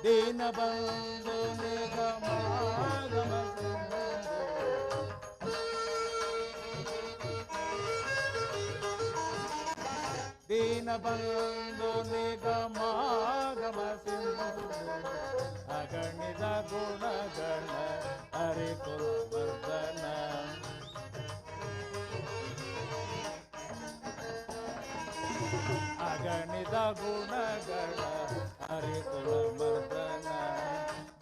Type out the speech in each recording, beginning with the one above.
ದೀನ ಬಂಧು ನಿಗಮಾಗಮ ದೀನ ಬಂಧು ನಿಗಮಾಗಮ ಸಿಂಧು ಅಗಣಿತ ಗುಣಗಣ ಹರಿಕುಲವರ್ಧನ ಅಗಣಿತ ಗುಣಗಣ ಹರಿಕುಲವರ್ಧನ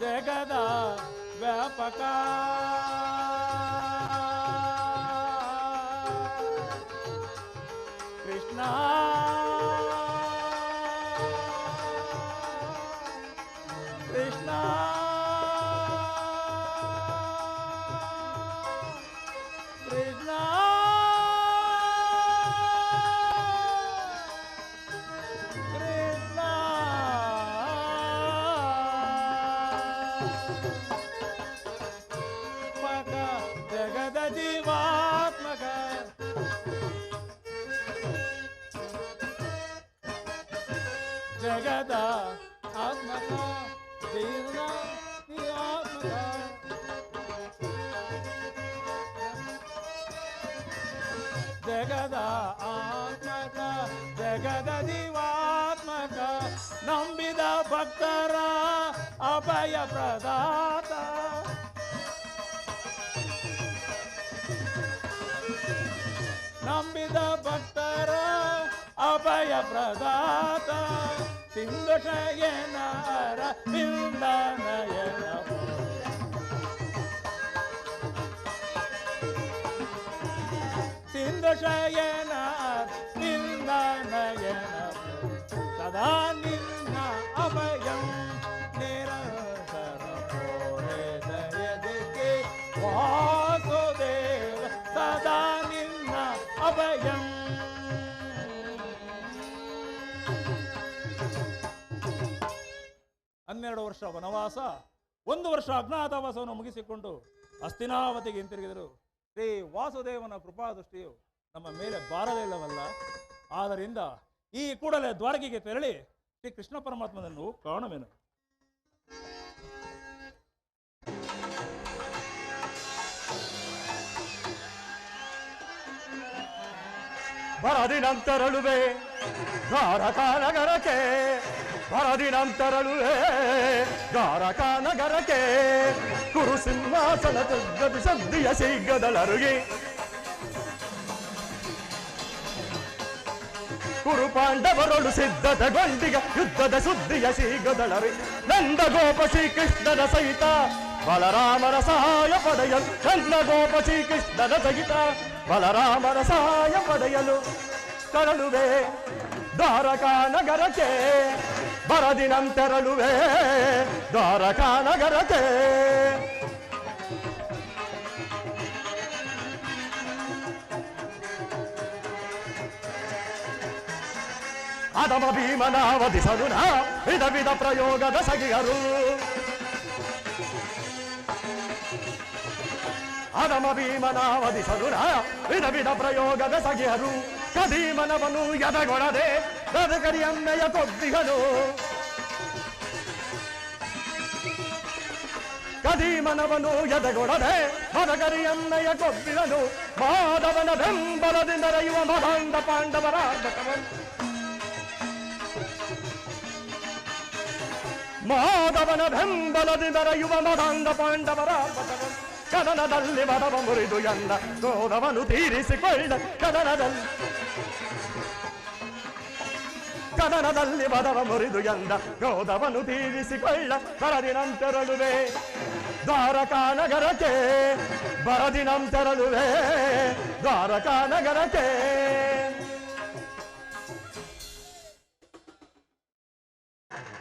ಜಗದ ವ್ಯಾಪಕ ಕೃಷ್ಣ ಕೃಷ್ಣ ಕೃಷ್ಣ ಕೃಷ್ಣ ಮಗ ಜಗದ ಜೀವಾತ್ಮಕ ಜಗದ ಆತ್ಮಕ ಜೀವನ ಆತ್ಮಕ ಜಗದ ಆತ್ಮಕ ಜಗದ ಜೀವಾತ್ಮಕ ನಂಬಿದ ಭಕ್ತರ ಅಭಯ ಪ್ರದಾತ ನಂಬಿದ ಭಕ್ತರ ಅಭಯ ಪ್ರದಾತ ಸಿಂಧು ಶಯನರ ಬಿಂದನಯನ ಸಿಂಧು ಶಯನ ಬಿಂದನಯನ ಸದಾ ನಿನ್ನ ಅಭಯಂ ನಿರಂತರ ದಯದಿಗೆ ವಾಸುದೇವ ಸದಾ ನಿನ್ನ ಅಭಯಂ 12 ವರ್ಷ ವನವಾಸ 1 ವರ್ಷ ಅಜ್ಞಾತವಾಸವನ್ನು ಮುಗಿಸಿಕೊಂಡು ಹಸ್ತಿನಾವತಿಗೆ ಹಿಂತಿರುಗಿದರು. ಶ್ರೀ ವಾಸುದೇವನ ಕೃಪಾದೃಷ್ಟಿಯು ನಮ್ಮ ಮೇಲೆ ಬಾರದೇ ಇಲ್ಲವಲ್ಲ. ಆದ್ದರಿಂದ ಈ ಕೂಡಲೇ ದ್ವಾರಕೆಗೆ ತೆರಳಿ ಶ್ರೀ ಕೃಷ್ಣ ಪರಮಾತ್ಮನನ್ನು ಕಾಣುವೆನು. ಬರದಿನಂತರಳುವೆ ದ್ವಾರಕಾ ನಗರಕ್ಕೆ, ಬರದಿನಂತರಳುವೆ ದ್ವಾರಕಾ ನಗರಕ್ಕೆ. ಕುರು ಸಿಂಹಾಸನ ತಗ್ಗದು ಸದ್ದಿಯ ಶೀಘ್ರದಳರುಗಿ, ಕುರು ಪಾಂಡವರೊಳು ಸಿದ್ಧತೆಗೊಂಡಿಗ ಯುದ್ಧದ ಸುದ್ದಿಯ ಶೀಘ್ರದಳರು. ನಂದ ಗೋಪ ಶ್ರೀಕೃಷ್ಣನ ಸಹಿತ ಬಲರಾಮನ ಸಹಾಯ ಪಡೆಯಲು, ನಂದ ಗೋಪ ಶ್ರೀಕೃಷ್ಣನ ಸಹಿತ ಬಲರಾಮನ ಸಹಾಯ ಪಡೆಯಲು ತರಳುವೆ ದ್ವಾರಕಾ ನಗರಕ್ಕೆ, ಬರದಿನಂತೆರಳುವೆ ದ್ವಾರಕಾ ನಗರಕ್ಕೆ. ಅದಮ ಭೀಮನಾವಧಿಸಲು ನಾ ವಿಧ ವಿಧ ಪ್ರಯೋಗದ ಸಗಿಯರು, ಅದಮ ಭೀಮನಾವಧಿಸಲು ನಾ ವಿಧ ವಿಧ ಪ್ರಯೋಗದ ಸಗಿಯರು. ಕದೀಮನವನು ಎದಗೊಡದೆ ಬದಕರಿಯನ್ನೆಯ ಕೊದ್ದಿಗನು, ಕದೀಮನವನು ಎದಗೊಡದೆ ಬದಕರಿಯನ್ನೆಯ ಕೊದ್ದಿಗನು. ಮಾಧವನ ಬೆಂಬಲದಿಂದ ರಯುವ ಮಹಾಂಡ ಪಾಂಡವರ ಮಾಧವನ ಬೆಂಬಲದಿಂದ ರಯುವ ಮಹಾಂಡ ಪಾಂಡವರ ಕದನದಲ್ಲಿ ಮದವ ಮುರಿದು ಎಂದ ಕ್ರೋಧವನ್ನು ತೀರಿಸಿಕೊಳ್ಳ, ಕದನದಲ್ಲಿ ಮದವ ಮುರಿದು ಎಂದ ಕ್ರೋಧವನ್ನು ತೀರಿಸಿಕೊಳ್ಳ. ಬರದಿನಂತೆರಳುವೆ ದ್ವಾರಕಾ ನಗರಕ್ಕೆ, ಬರದಿನಂತೆರಳುವೆ ದ್ವಾರಕಾ ನಗರಕ್ಕೆ.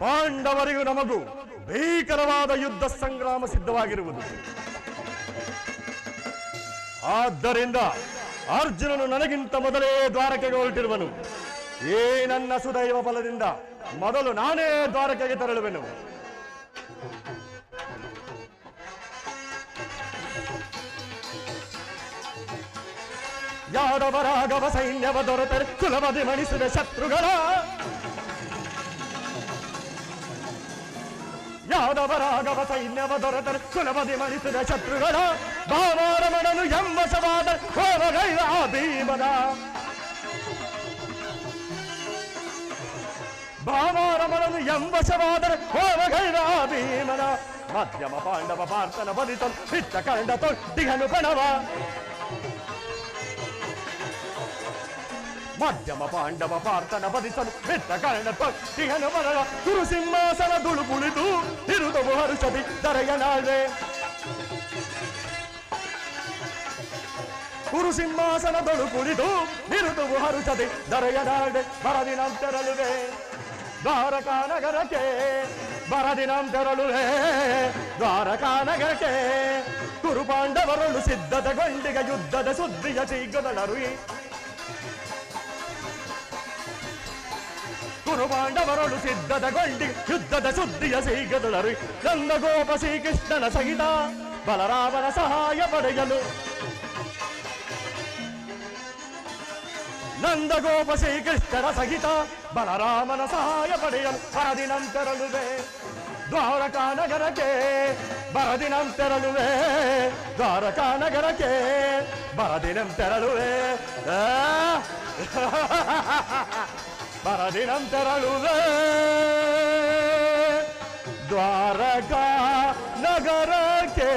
ಪಾಂಡವರಿಗೂ ನಮಗೂ ಭೀಕರವಾದ ಯುದ್ಧ ಸಂಗ್ರಾಮ ಸಿದ್ಧವಾಗಿರುವುದು. ಆದ್ದರಿಂದ ಅರ್ಜುನನು ನನಗಿಂತ ಮೊದಲೇ ದ್ವಾರಕೆಗೆ ಹೊರಟಿರುವನು. ಏ ನನ್ನ ಸುದೈವ ಫಲದಿಂದ ಮೊದಲು ನಾನೇ ದ್ವಾರಕೆಗೆ ತೆರಳುವೆನು. ಯಾದವ ರಾಘವ ಸೈನ್ಯವ ದೊರೆತರೆ ಸುಲಭದಿ ಮಣಿಸಿದ ಶತ್ರುಗಳ, ಯಾದವರಾಗವ ಸೈನ್ಯವ ದೊರೆತರೆ ಸುಲಭದಿ ಮಣಿಸಿದ ಶತ್ರುಗಳ ಭಾವಾರಮಣನು ಎಂಬಶವಾದ ಹೋಮಗೈದ ಆ ಭೀಮನ ಭಾವಾರಮಣನು ಎಂಬಶವಾದರೆ ಹೋಮಗೈದ ಆ ಭೀಮನ ಮಧ್ಯಮ ಪಾಂಡವ ಪಾರ್ಥನ ಬದಿತನು ಬಿತ್ತ ಕಂಡ ತೊಟ್ಟಿಗನು ಪಣವ ಮಧ್ಯಮ ಪಾಂಡವ ಪಾರ್ಥನ ಬದಿಸಲು ಬಿತ್ತ ಕರ್ಣ ತೊಟ್ಟಿಗನು ಪಣವ ಕುರು ಸಿಂಹಾಸನ ದುಳು ಕುಳಿತು ಇರುದವು ಹರುಷದಿ ದರೆಯ ನಾಳ್ವೆ ಕುರು ಸಿಂಹಾಸನದೊಳು ಕುಳಿತು ಇರುದವು ಹರುಷದಿ ದರೆಯ ನಾಳ್ವೆ ಬರದಿನ ತೆರಳುವೆ ದ್ವಾರಕಾ ನಗರಕ್ಕೆ ಬರದಿನಂ ತೆರಳುವೆ ದ್ವಾರಕಾ ನಗರಕ್ಕೆ ಕುರು ಪಾಂಡವರಳು ಸಿದ್ಧತೆಗೊಂಡಿಗ ಯುದ್ಧದ ಸುದ್ದಿಯ ಶೀಘ್ರದಳರು ಕುರು ಪಾಂಡವರಳು ಸಿದ್ಧತೆಗೊಂಡಿ ಯುದ್ಧದ ಸುದ್ದಿಯ ಶೀಘ್ರದಳರು ನನ್ನ ಗೋಪ ಶ್ರೀಕೃಷ್ಣನ ಸಹಿತ ಬಲರಾಮನ ಸಹಾಯ ಪಡೆಯಲು ನಂದಗೋಪ ಶ್ರೀಕೃಷ್ಣನ ಸಹಿತ ಬಲರಾಮನ ಸಹಾಯ ಪಡೆಯಲು ಬರದಿನಂ ತೆರಳುವೆ ದ್ವಾರಕಾ ನಗರಕ್ಕೆ ಬರದಿನಂ ತೆರಳುವೆ ದ್ವಾರಕಾ ನಗರಕ್ಕೆ ಬರದಿನಂ ತೆರಳುವೆ ಬರದಿನಂ ತೆರಳುವೆ ದ್ವಾರಕಾ ನಗರಕ್ಕೆ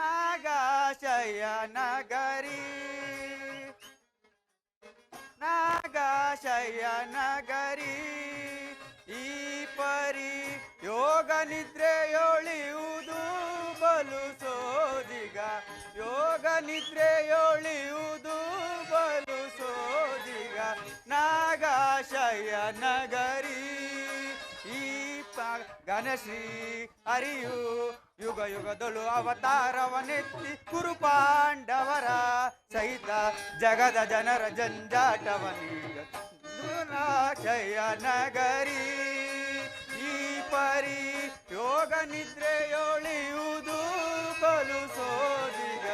ನಾಗಶಯ ನಗರಿ ನಾಗಶಯ ನಗರಿ ಈ ಪರಿ ಯೋಗ ನಿದ್ರೆಯೊಳಿಯುವುದು ಬಲು ಸೋದಿಗ ಯೋಗ ನಿದ್ರೆಯೊಳಿಯುವುದು ಬಲು ಸೋದಿಗ ನಾಗಶಯ ನಗರಿ ಈ ಗಣಶ್ರೀ ಹರಿಯು ಯುಗ ಯುಗದಳು ಅವತಾರವನೆತ್ತಿ ಕುರು ಪಾಂಡವರ ಸಹಿತ ಜಗದ ಜನರ ಜಂಜಾಟವನೀಗ ದ್ರೋಣಾಕ್ಷಯ ನಗರಿ ಈ ಪರಿ ಯೋಗ ನಿದ್ರೆಯೊಳಿಯುವುದು ಬಲು ಸೋದಿಗ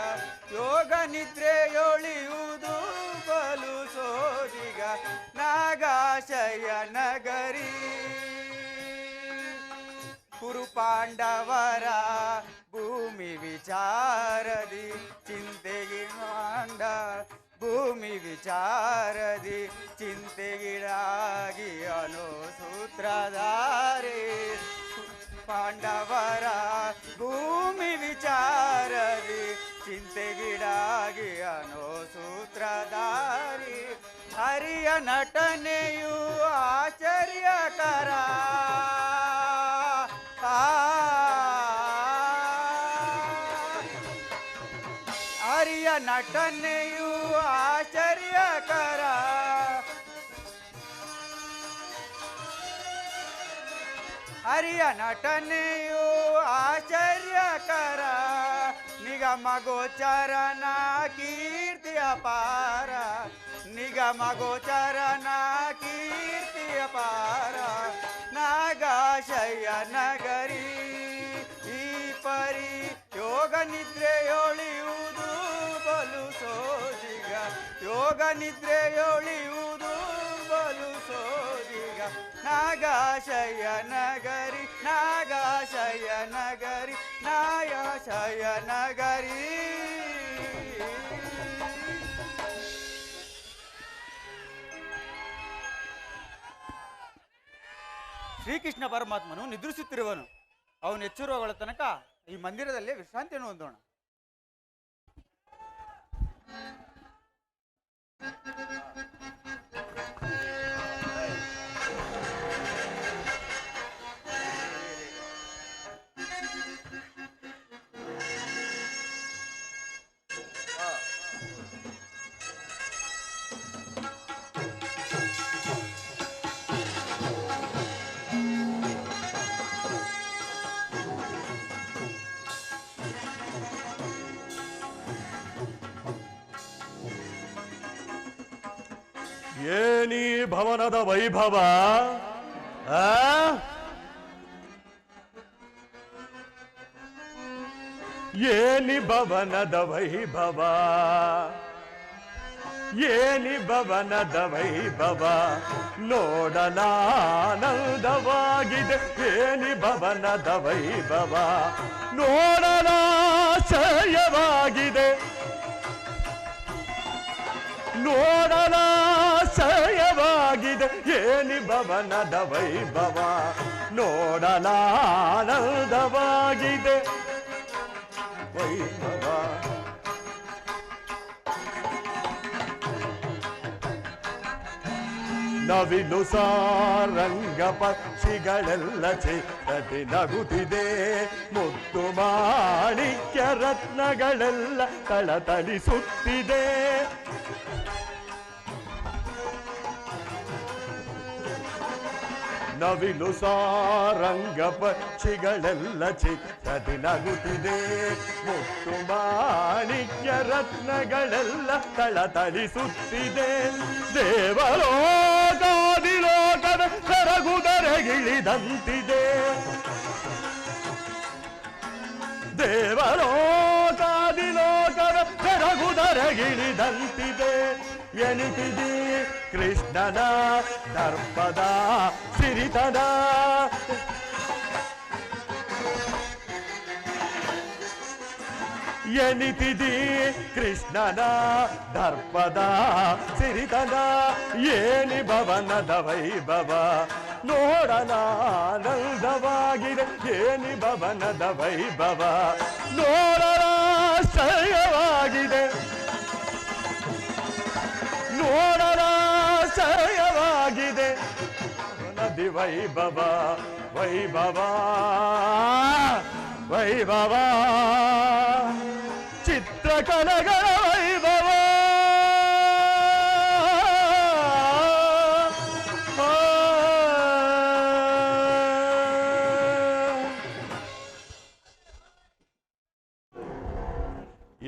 ಯೋಗ ನಿದ್ರೆಯೊಳಿಯುವುದು ಬಲು ಸೋದಿಗ ನಾಗಶಯ ನಗರಿ ಕುರು ಪಾಂಡವರ ಭೂಮಿ ವಿಚಾರದಿ ಚಿಂತೆಗಿಡಾಂಡ ಭೂಮಿ ವಿಚಾರದಿ ಚಿಂತೆಗಿಡಾಗಿ ಅನೋ ಸೂತ್ರಧಾರಿ ಪಾಂಡವರ ಭೂಮಿ ವಿಚಾರದಿ ಚಿಂತೆಗಿಡಾಗಿ ಅನೋ ಸೂತ್ರಧಾರಿ ಹರಿಯ ನಟನೆಯು ಆಶ್ಚರ್ಯಕರ ಹರಿಯ ನಟನೆಯು ಆಶ್ಚರ್ಯಕರ ಹರಿಯ ನಟನೆಯು ಆಶ್ಚರ್ಯಕರ ನಿಗಮ ಗೋಚರನ ಕೀರ್ತಿಯ ಪಾರ ನಿಗಮ ಗೋಚರನ ಕೀರ್ತಿಯ ಪಾರ ನಾಗಶಯ ನಗರಿ ಈ ಪರಿ ಯೋಗ ನಿದ್ರೆಯೊಳಿಯುವುದು ಬಲು ಸೋದಿಗ ಯೋಗ ನಿದ್ರೆಯೊಳಿಯುವುದು ಬಲು ಸೋದಿಗ ನಾಗಶಯ ನಗರಿ ನಾಗಶಯ ನಗರಿ ನಾಗಶಯ ನಗರಿ ಶ್ರೀಕೃಷ್ಣ ಪರಮಾತ್ಮನು ನಿದ್ರಿಸುತ್ತಿರುವನು ಅವನು ಎಚ್ಚರುವಗಳ ತನಕ ಈ ಮಂದಿರದಲ್ಲೇ ವಿಶ್ರಾಂತಿಯನ್ನು ಹೊಂದೋಣ. ಏನಿ ಭವನದ ವೈಭವ ಏನಿ ಭವನದ ವೈಭವ ಏನಿ ಭವನದ ವೈಭವ ನೋಡಲಾನಂದವಾಗಿದೆ. ಏನಿ ಭವನದ ವೈಭವ ನೋಡಲಾಶಯವಾಗಿದೆ. ನೋಡಲಾಶಯವಾಗಿದೆ. ಏನಿ ಭವನದ ವೈಭವ ನೋಡಲಾನಂದವಾಗಿದೆ. ವೈಭವ ನವಿಲು ಸಾರಂಗ ಪಕ್ಷಿಗಳೆಲ್ಲ ಚೇತದೆ ನಗುತ್ತಿದೆ. ಮುತ್ತು ಮಾಣಿಕ್ಯ ರತ್ನಗಳೆಲ್ಲ ತಳತಳಿಸುತ್ತಿದೆ. ನವಿಲು ಸಾರಂಗ ಪಕ್ಷಿಗಳೆಲ್ಲ ಚಿತ್ತದಿ ನಗುತ್ತಿದೆ. ಮುತ್ತು ಮಾಣಿಕ್ಯ ರತ್ನಗಳೆಲ್ಲ ತಳತಳಿಸುತ್ತಿದೆ. ದೇವಲೋಕಾದಿಲೋಕದ ಕರಗುದರಗಿಳಿದಂತಿದೆ. ದೇವಲೋಕಾದಿಲೋಕದ ಕರಗುದರಗಿಳಿದಂತಿದೆ. ಎನಿತಿದಿ ಕೃಷ್ಣನ ದರ್ಪದ ಸಿರಿತನ. ಎನಿತಿದಿ ಕೃಷ್ಣನ ದರ್ಪದ ಸಿರಿತನ. ಏನಿ ಭವನದ ವೈಭವ ನೋಡಲಾನಂದವಾಗಿದೆ. ಏನಿ ಭವನದ ವೈಭವ ನೋಡಲಾಶ್ಚರ್ಯವಾಗಿದೆ. ನೋಡಲಾಶ್ಚರ್ಯವಾಗಿದೆ. ನದಿ ವೈಭವ ವೈಭವ ವೈಭವ ಚಿತ್ರಕಲೆಗಳ ವೈಭವ.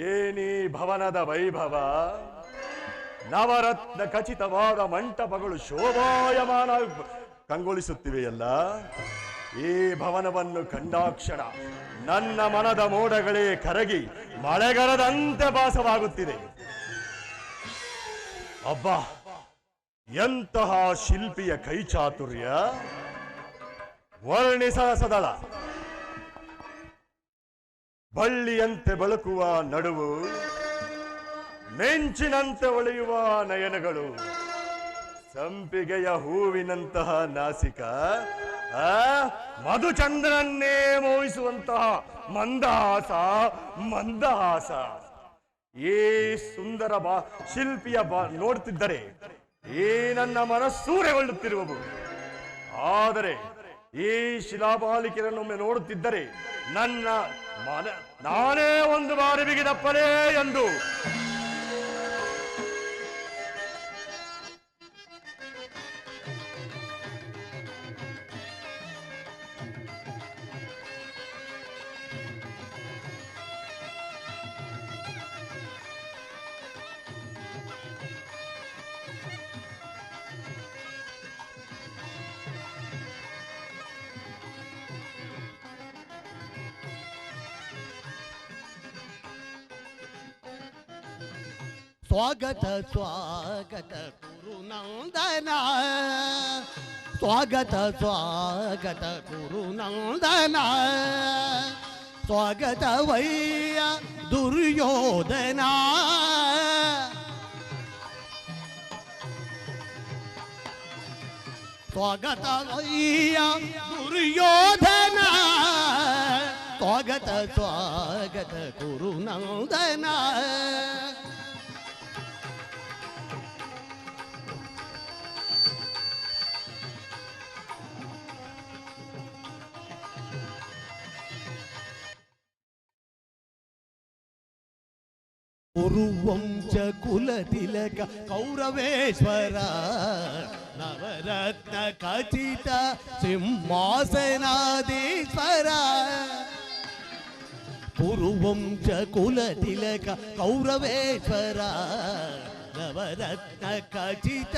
ಏನಿ ಭವನದ ವೈಭವ ನವರತ್ನ ಖಚಿತವಾದ ಮಂಟಪಗಳು ಶೋಭಾಯಮಾನ ಕಂಗೊಳಿಸುತ್ತಿವೆಯಲ್ಲ. ಈ ಭವನವನ್ನು ಕಂಡಾಕ್ಷಣ ನನ್ನ ಮನದ ಮೋಡಗಳೇ ಕರಗಿ ಮಳೆಗಾಲದಂತೆ ಭಾಸವಾಗುತ್ತಿದೆ. ಅಬ್ಬಾ, ಎಂತಹ ಶಿಲ್ಪಿಯ ಕೈಚಾತುರ್ಯ! ವರ್ಣಿಸದಳ ಬಳ್ಳಿಯಂತೆ ಬೆಳಕುವ ನಡುವು, ಮೆಂಚಿನಂತೆ ಹೊಳೆಯುವ ನಯನಗಳು, ಸಂಪಿಗೆಯ ಹೂವಿನಂತಹ ನಾಸಿಕ, ಮಧುಚಂದ್ರನ್ನೇ ಮೋಹಿಸುವಂತಹ ಮಂದಹಾಸ ಮಂದಹಾಸ. ಈ ಸುಂದರ ಶಿಲ್ಪಿಯ ನೋಡುತ್ತಿದ್ದರೆ ಈ ನನ್ನ ಮನಸ್ಸೂರೆಗೊಳ್ಳುತ್ತಿರುವವು. ಆದರೆ ಈ ಶಿಲಾಬಾಲಿಕೆಯನ್ನೊಮ್ಮೆ ನೋಡುತ್ತಿದ್ದರೆ ನನ್ನ ನಾನೇ ಒಂದು ಬಾರಿ ಬಿಗಿದಪ್ಪಲೇ ಎಂದು ಸ್ವಾಗತ ಸ್ವಾಗತ ಗುರುನಂದನ, ಸ್ವಾಗತ ಸ್ವಾಗತ ಗುರುನಂದನ, ಸ್ವಾಗತ ವಯ್ಯ ದುರ್ಯೋಧನ, ಸ್ವಾಗತ ವಯ್ಯ ದುರ್ಯೋಧನ, ಸ್ವಾಗತ ಸ್ವಾಗತ ಗುರುನಂದನ. ಕುರುವಂಶ ಕುಲತಿಲಕ ಕೌರವೇಶ್ವರ, ನವರತ್ನ ಖಚಿತ ಸಿಂಹಾಸನಾಧೀಶ್ವರ. ಕುರುವಂಶ ಕುಲತಿಲಕ ಕೌರವೇಶ್ವರ, ನವರತ್ನ ಖಚಿತ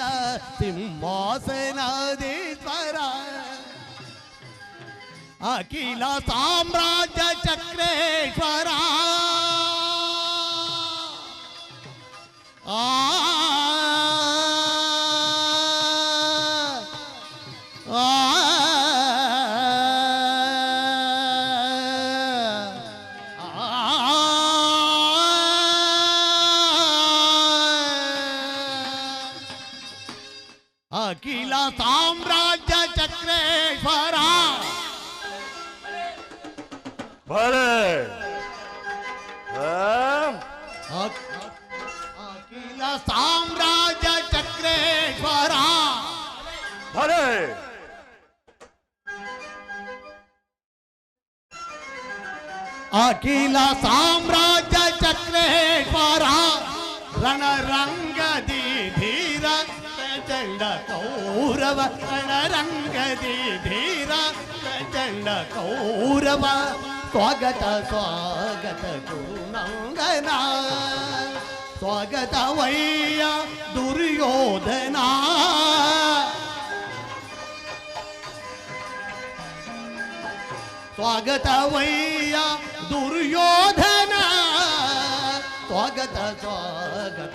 ಸಿಂಹಾಸನಾಧೀಶ್ವರ. ಅಖಿಲ ಸಾಮ್ರಾಜ್ಯ ಚಕ್ರೇಶ್ವರ, ಆ ಆ ಅಖಿಲ ಸಾಮ್ರಾಜ್ಯ ಚಕ್ರೇಶ್ವರ ಭಲೆ ಅಖಿಲ ಸಾಮ್ರಾಜ್ಯ ಚಕ್ರೇಶ್ವರ ಭಲೆ ಅಖಿಲ ಸಾಮ್ರಾಜ್ಯ ಚಕ್ರೇಶ್ವರ ರಣರಂಗದಿ ಧೀರ ಪ್ರಚಂಡ ಕೌರವ ರಣರಂಗದಿ ಧೀರ ಪ್ರಚಂಡ ಕೌರವ ಸ್ವಾಗತ ಸ್ವಾಗತ ಗುರುನಂದನ ಸ್ವಾಗತ ವಯ್ಯ ದುರ್ಯೋಧನ ಸ್ವಾಗತ ವಯ್ಯ ದುರ್ಯೋಧನ ಸ್ವಾಗತ ಸ್ವಾಗತ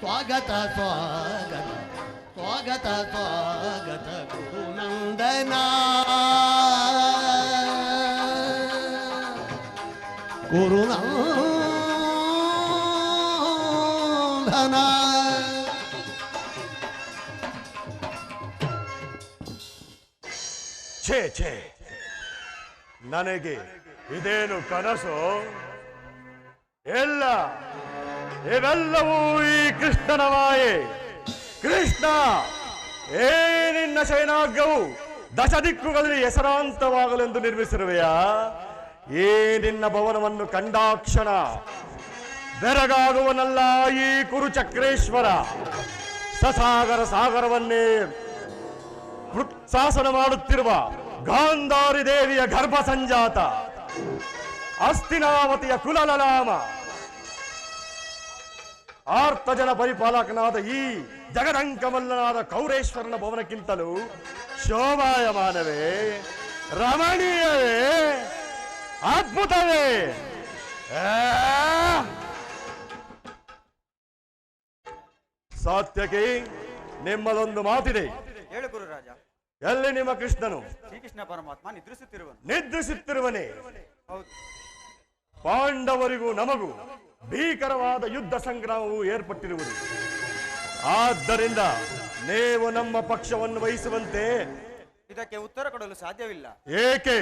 ಸ್ವಾಗತ ಸ್ವಾಗತ ಸ್ವಾಗತ ಸ್ವಾಗತ ಗುರುನಂದನ ಗುರುನಂದನ ಛೇ ಛೇ ನನಗೆ ಇದೇನು ಕನಸು ಎಲ್ಲ ಇವೆಲ್ಲವೂ ಈ ಕೃಷ್ಣನ ಮಾಯೆ. ಕೃಷ್ಣ ಏ ನಿನ್ನ ಶಯನಾಗ್ರವು ದಶ ದಿಕ್ಕುಗಳಲ್ಲಿ ಹೆಸರಾಂತವಾಗಲೆಂದು ನಿರ್ಮಿಸಿರುವೆಯಾ? ಈ ನಿನ್ನ ಭವನವನ್ನು ಕಂಡಾಕ್ಷಣ ಬೆರಗಾಗುವನಲ್ಲ ಈ ಕುರುಚಕ್ರೇಶ್ವರ. ಸಸಾಗರ ಸಾಗರವನ್ನೇ ಶಾಸನ ಮಾಡುತ್ತಿರುವ ಗಾಂಧಾರಿ ದೇವಿಯ ಗರ್ಭ ಸಂಜಾತ ಹಸ್ತಿನಾವತಿಯ ಕುಲಲಲಾಮ ಆರ್ತಜನ ಪರಿಪಾಲಕನಾದ ಈ ಜಗದಂಕಮಲ್ಲನಾದ ಕೌರೇಶ್ವರನ ಭವನಕ್ಕಿಂತಲೂ ಶೋಭಾಯಮಾನವೇ, ರಮಣೀಯವೇ, ಅದ್ಭುತವೇ. ಸಾತ್ಯಕಿ, ನಿಮ್ಮದೊಂದು ಮಾತಿದೆ. ಹೇಳು ಗುರುರಾಜ. ಎಲ್ಲಿ ನಿಮ್ಮ ಕೃಷ್ಣನು? ಶ್ರೀಕೃಷ್ಣ ಪರಮಾತ್ಮ ನಿದ್ರಿಸುತ್ತಿರುವನೇ. ಹೌದು. ಪಾಂಡವರಿಗೂ ನಮಗೂ ಭೀಕರವಾದ ಯುದ್ಧ ಸಂಗ್ರಾಮವು ಏರ್ಪಟ್ಟಿರುವುದು. ಆದ್ದರಿಂದ ನೀವು ನಮ್ಮ ಪಕ್ಷವನ್ನು ವಹಿಸುವಂತೆ. ಇದಕ್ಕೆ ಉತ್ತರ ಕೊಡಲು ಸಾಧ್ಯವಿಲ್ಲ. ಏಕೆ?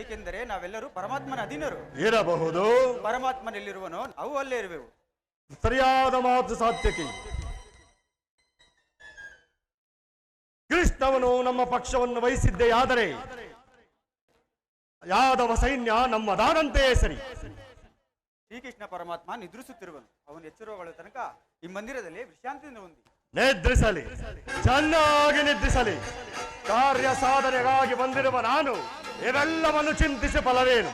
ಏಕೆಂದರೆ ನಾವೆಲ್ಲರೂ ಪರಮಾತ್ಮನ ಅಧೀನರು. ಇರಬಹುದು. ಪರಮಾತ್ಮನೆಲ್ಲಿರುವನೋ ಅವು ಅಲ್ಲೇ ಇರುವೆವು. ಸರಿಯಾದ ಮಾತು ಸಾತ್ಯಕಿ. ಕೃಷ್ಣವನು ನಮ್ಮ ಪಕ್ಷವನ್ನು ವಹಿಸಿದ್ದೆಯಾದರೆ ಯಾದವ ಸೈನ್ಯ ನಮ್ಮದಾದಂತೆಯೇ ಸರಿ. ಶ್ರೀಕೃಷ್ಣ ಪರಮಾತ್ಮ ನಿದ್ರಿಸುತ್ತಿರುವನು. ಅವನು ಎಚ್ಚರಗೊಳ್ಳುವ ತನಕ ಈ ಮಂದಿರದಲ್ಲಿ ವಿಶ್ರಾಂತಿಯಿಂದ ಹೊಂದಿ. ನಿದ್ರಿಸಲಿ, ಚೆನ್ನಾಗಿ ನಿದ್ರಿಸಲಿ. ಕಾರ್ಯ ಸಾಧನೆಗಾಗಿ ಬಂದಿರುವ ನಾನು ಇವೆಲ್ಲವನ್ನು ಚಿಂತಿಸಿ ಫಲವೇನು?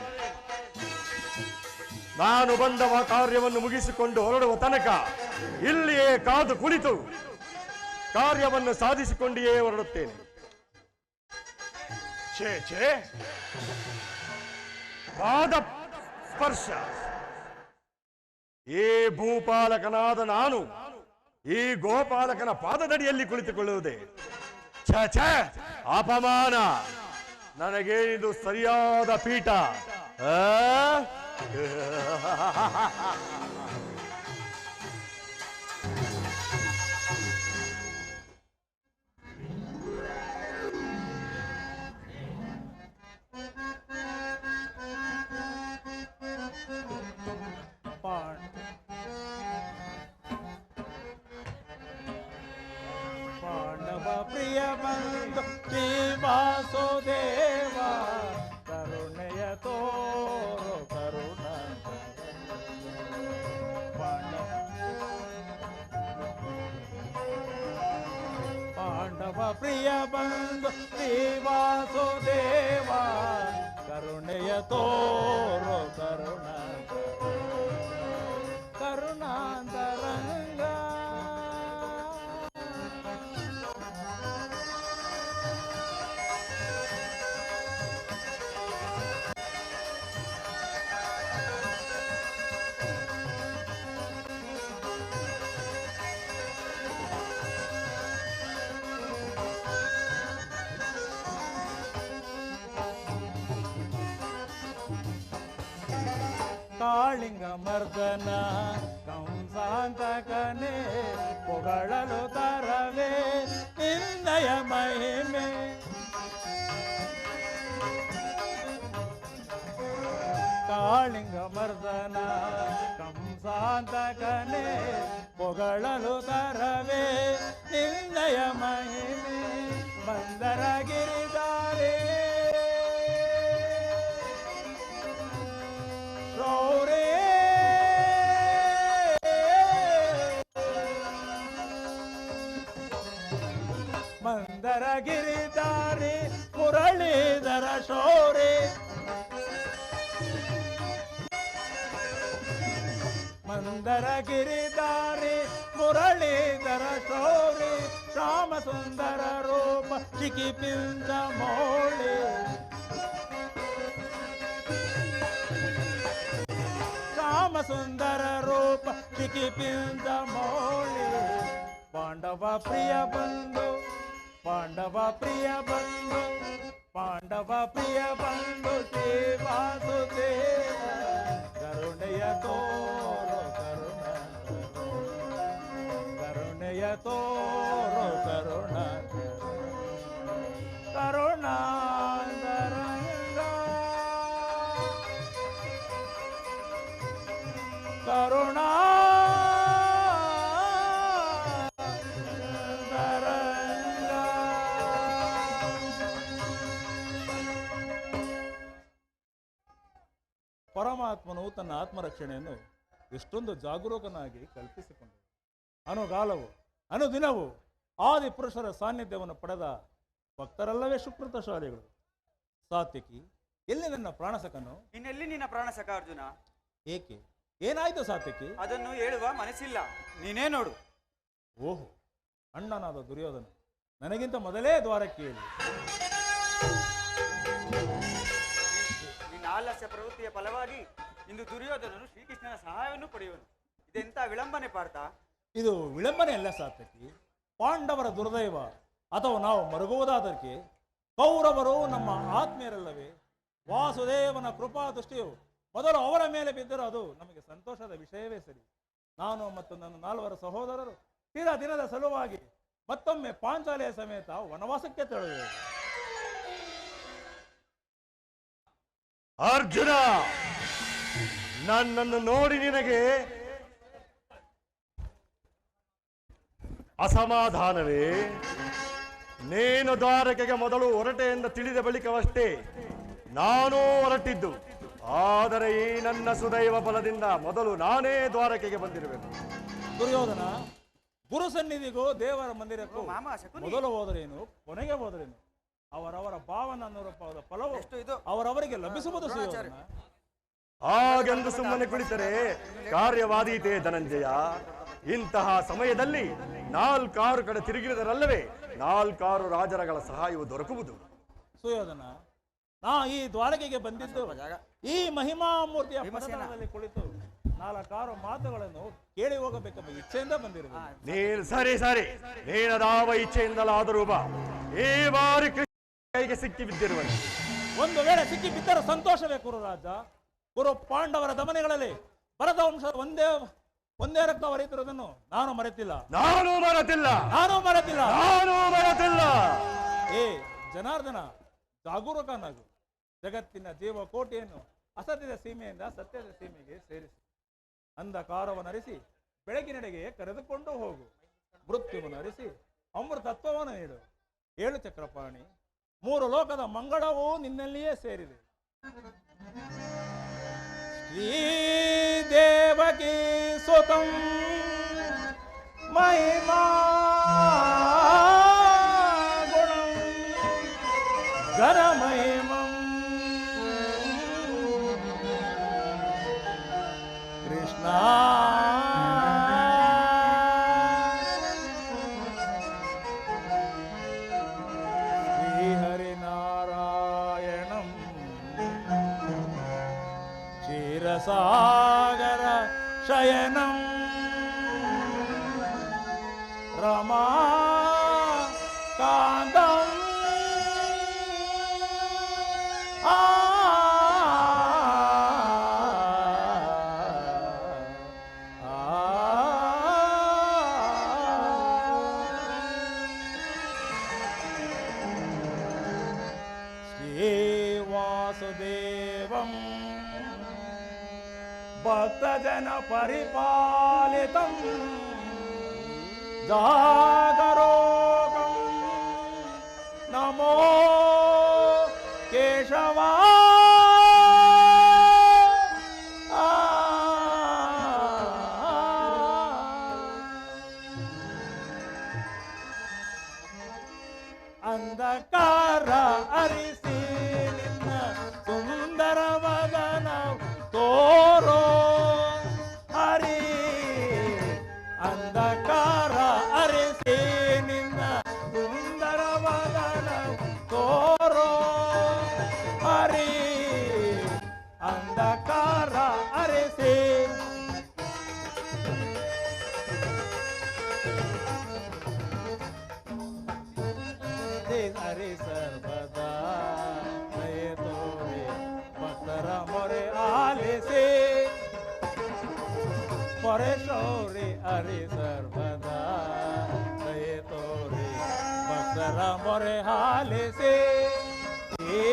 ನಾನು ಬಂದ ಕಾರ್ಯವನ್ನು ಮುಗಿಸಿಕೊಂಡು ಹೊರಡುವ ತನಕ ಇಲ್ಲಿಯೇ ಕಾದು ಕುಳಿತು ಕಾರ್ಯವನ್ನು ಸಾಧಿಸಿಕೊಂಡಿಯೇ ಹೊರಡುತ್ತೇನೆ. ಛೇ ಛೇ, ಪಾದ ಸ್ಪರ್ಶ. ಈ ಭೂಪಾಲಕನಾದ ನಾನು ಈ ಗೋಪಾಲಕನ ಪಾದದಡಿಯಲ್ಲಿ ಕುಳಿತುಕೊಳ್ಳುವುದೇ? ಛೇ ಛೇ, ಅಪಮಾನ. ನನಗೇನಿದು ಸರಿಯಾದ ಪೀಠ? ಪಾಂಡವ ಪ್ರಿಯ ಬಂಧು ಶ್ರೀ ವಾಸುದೇವ ಕರುಣೆಯ ತೋರು ಕರುಣ. ಪಾಂಡವ ಪ್ರಿಯ ಬಂಧು ಶ್ರೀ ವಾಸುದೇವ ಕರುಣೆಯ ತೋರು ಕರುಣ ಕರುಣಾಂತರಂಗ. ಕಾಳಿಂಗ ಮರ್ದನ ಕಂಸಾಂತಕನೇ ಪೊಗಳಲು ತರವೇ ನಿನ್ನಯ ಮಹಿಮೆ. ಕಾಳಿಂಗ ಮರ್ದನ ಕಂಸಾಂತಕನೇ ಪೊಗಳಲು ತರವೇ ನಿನ್ನಯ ಮಹಿಮೆ. ಮಂದರ ಗಿರಿದಾರೆ ಶೌರೇ ಮಂದರ ಗಿರಿದಾರಿ ಮುರಳೀಧರ ಶೌರೇ. ಮಂದರ ಗಿರಿದಾರಿ ಮುರಳೀಧರ ಶೌರಿ ಶ್ಯಾಮ ಸುಂದರ ರೂಪ ಚಿಕಿಪಿಂದ ಮೌಳಿ. ಶ್ಯಾಮ ಸುಂದರ ರೂಪ ಚಿಕಿಪಿಂದ ಮೌಳಿ. ಪಾಂಡವ ಪ್ರಿಯ ಬಂಧು ಪಾಂಡವ ಪ್ರಿಯ ಬಂಧು ಪಾಂಡವ ಪ್ರಿಯ ಬಂಧು ಶ್ರೀ ವಾಸುದೇವ ಕರುಣೆಯ ತೋರು ಕರುಣೆಯ ತೋರು ಕರುಣ ಕರುಣಾಂತರಂಗ ಕರುಣಾ ಪರಮಾತ್ಮನು ತನ್ನ ಆತ್ಮರಕ್ಷಣೆಯನ್ನು ಎಷ್ಟೊಂದು ಜಾಗರೂಕನಾಗಿ ಕಲ್ಪಿಸಿಕೊಂಡನು. ಅನುಗಾಲವು ಅನುದಿನವೂ ಆದಿ ಪುರುಷರ ಸಾನ್ನಿಧ್ಯವನ್ನು ಪಡೆದ ಭಕ್ತರಲ್ಲವೇ ಸುಕೃತಶಾಲಿಗಳು. ಸಾತ್ವಿಕಿ, ಎಲ್ಲಿ ನನ್ನ ಪ್ರಾಣಸಕನು? ಇನ್ನೆಲ್ಲಿ ನಿನ್ನ ಪ್ರಾಣಸಕ ಅರ್ಜುನ? ಏಕೆ, ಏನಾಯ್ತು ಸಾತ್ವಿಕಿ? ಅದನ್ನು ಹೇಳುವ ಮನಸ್ಸಿಲ್ಲ, ನೀನೇ ನೋಡು. ಓಹೋ, ಅಣ್ಣನಾದ ದುರ್ಯೋಧನ ನನಗಿಂತ ಮೊದಲೇ ದ್ವಾರಕ್ಕೆ ಏಳಿ. ನಿನ್ನ ಆಲಸ್ಯ ಪ್ರವೃತ್ತಿಯ ಫಲವಾಗಿ ಇಂದು ದುರ್ಯೋಧನನು ಶ್ರೀಕೃಷ್ಣನ ಸಹಾಯವನ್ನು ಪಡೆಯುವನು. ಇದೆಂತ ವಿಳಂಬನೆ ಪಾರ್ಥ? ಇದು ವಿಳಂಬನೆ ಅಲ್ಲ ಸಾತ್ವಿಕಿ, ಪಾಂಡವರ ದುರ್ದೈವ. ಅಥವಾ ನಾವು ಮರುಗುವುದಾದಕ್ಕೆ ಕೌರವರು ನಮ್ಮ ಆತ್ಮೀಯರಲ್ಲವೇ? ವಾಸುದೇವನ ಕೃಪಾ ದೃಷ್ಟಿಯು ಮೊದಲು ಅವರ ಮೇಲೆ ಬಿದ್ದರೂ ಅದು ನಮಗೆ ಸಂತೋಷದ ವಿಷಯವೇ ಸರಿ. ನಾನು ಮತ್ತು ನನ್ನ 4 ಸಹೋದರರು ಸ್ಥಿರ ದಿನದ ಸಲುವಾಗಿ ಮತ್ತೊಮ್ಮೆ ಪಾಂಚಾಲಿಯ ಸಮೇತ ವನವಾಸಕ್ಕೆ ತೆರಳಿದೆವು. ಅರ್ಜುನ, ನನ್ನನ್ನು ನೋಡಿ ನಿನಗೆ ಅಸಮಾಧಾನವೇ? ನೀನು ದ್ವಾರಕೆಗೆ ಮೊದಲು ಹೊರಟೆ ಎಂದು ತಿಳಿದ ಬಳಿಕವಷ್ಟೇ ನಾನೂ ಹೊರಟಿದ್ದು. ಆದರೆ ಈ ನನ್ನ ಸುದೈವ ಫಲದಿಂದ ಮೊದಲು ನಾನೇ ದ್ವಾರಕೆಗೆ ಬಂದಿರುವೆನು. ದುರ್ಯೋಧನ, ಗುರು ಸನ್ನಿಧಿಗೂ ದೇವರ ಮಂದಿರಕ್ಕೂ ಮಾಮ ಶಕುನಿ, ಮೊದಲು ಹೋದರೇನು ಕೊನೆಗೆ ಹೋದರೇನು ಅವರವರ ಭಾವನಾನುರೂಪವಾದ ಫಲವು ಎಷ್ಟು ಇದು ಅವರವರಿಗೆ ಲಭಿಸುವುದು ಸುಯೋಧನ. ಹಾಗೆಂದು ಸುಮ್ಮನೆ ಕುಳಿತರೆ ಕಾರ್ಯವಾದೀತೆ ಧನಂಜಯ. ಇಂತಹ ಸಮಯದಲ್ಲಿ 4 ಕಡೆ ತಿರುಗಿದರಲ್ಲವೇ 4 ರಾಜರಗಳ ಸಹಾಯವು ದೊರಕುವುದು. ಸುಯೋಧನ, ನಾ ಈ ದ್ವಾರಕೆಗೆ ಬಂದಿದ್ದು ಈ ಮಹಿಮಾ ಮೂರ್ತಿಯ ಪದದಲ್ಲಿ ಕುಳಿತು 4 ಮಾತುಗಳನ್ನು ಕೇಳಿ ಹೋಗಬೇಕೆಂಬ ಇಚ್ಛೆಯಿಂದ ಬಂದಿರುವುದು. ನೀನು ಸರಿ ನೀನದಾವ ಇಚ್ಛೆಯಿಂದಲಾದರೂ ಬಾ. ಈ ಬಾರಿ ಕೃಷ್ಣ ಕೈಗೆ ಸಿಕ್ಕಿ ಬಿದ್ದಿರುವನು. ಒಂದು ವೇಳೆ ಸಿಕ್ಕಿ ಬಿದ್ದರೆ ಸಂತೋಷವೇ ಕುರುರಾಜ. ಕುರು ಪಾಂಡವರ ದಮನೆಗಳಲ್ಲಿ ಭರತ ವಂಶದ ಒಂದೇ ರಕ್ತ ಹರಿತಿರುವುದನ್ನು ನಾನು ಮರೆತಿಲ್ಲ. ಏ ಜನಾರ್ದನ, ಜಾಗರೂಕನಾಗು. ಜಗತ್ತಿನ ಜೀವಕೋಟಿಯನ್ನು ಅಸತ್ಯದ ಸೀಮೆಯಿಂದ ಸತ್ಯದ ಸೀಮೆಗೆ ಸೇರಿಸಿ ಅಂಧಕಾರವನ್ನು ಅರಿಸಿ ಬೆಳಗಿನೆಡೆಗೆ ಕರೆದುಕೊಂಡು ಹೋಗು. ಮೃತ್ಯುವನ್ನು ಅರಿಸಿ ಅಮೃತತ್ವವನ್ನು ನೀಡು. 7 ಚಕ್ರಪಾಣಿ, 3 ಲೋಕದ ಮಂಗಳವೂ ನಿನ್ನಲ್ಲಿಯೇ ಸೇರಿದೆ. ಶ್ರೀದೇವಕಿ ಸುತಂ ಮಹಿಮಾ ಗುಣಂ ಘನ ಮಹಿಮಂ ಕೃಷ್ಣ ಶ್ರೀಹರಿನಾರಾಯಣಂ ಕ್ಷೀರಸಾಗರ ಶಯನಂ ರಮಾ ಕಾಂತಂ ವಾಸುದೇವಂ ಭಕ್ತಜನ ಪರಿಪಾಲಿತಂ ಜಾಗರೋಗಂ ನಮೋ ಕೇಶವ ಅಂಧಕಾರ ಅರಿಸಿ ನಿನ್ನ ಸುಂದರ ವದನ ತೋರೋ ಹರಿ ಅಂಧಕಾರ ಅರಿಸಿ ನಿನ್ನ ಸುಂದರ ವದನ ತೋರೋ ಹರಿ ಅಂಧಕಾರ ಅರಿಸಿ ಹರಿ ಸರ್ವದಾ ದಯ ತೋರೆ ಭಕ್ತರ ಮೊರೆ ಆಲಿಸಿ ಮೊರೆ ಶೌರಿ ಹರಿ ಸರ್ವದಾ ದಯ ತೋರೆ ಭಕ್ತರ ಮೊರೆ ಆಲಿಸಿ ಈ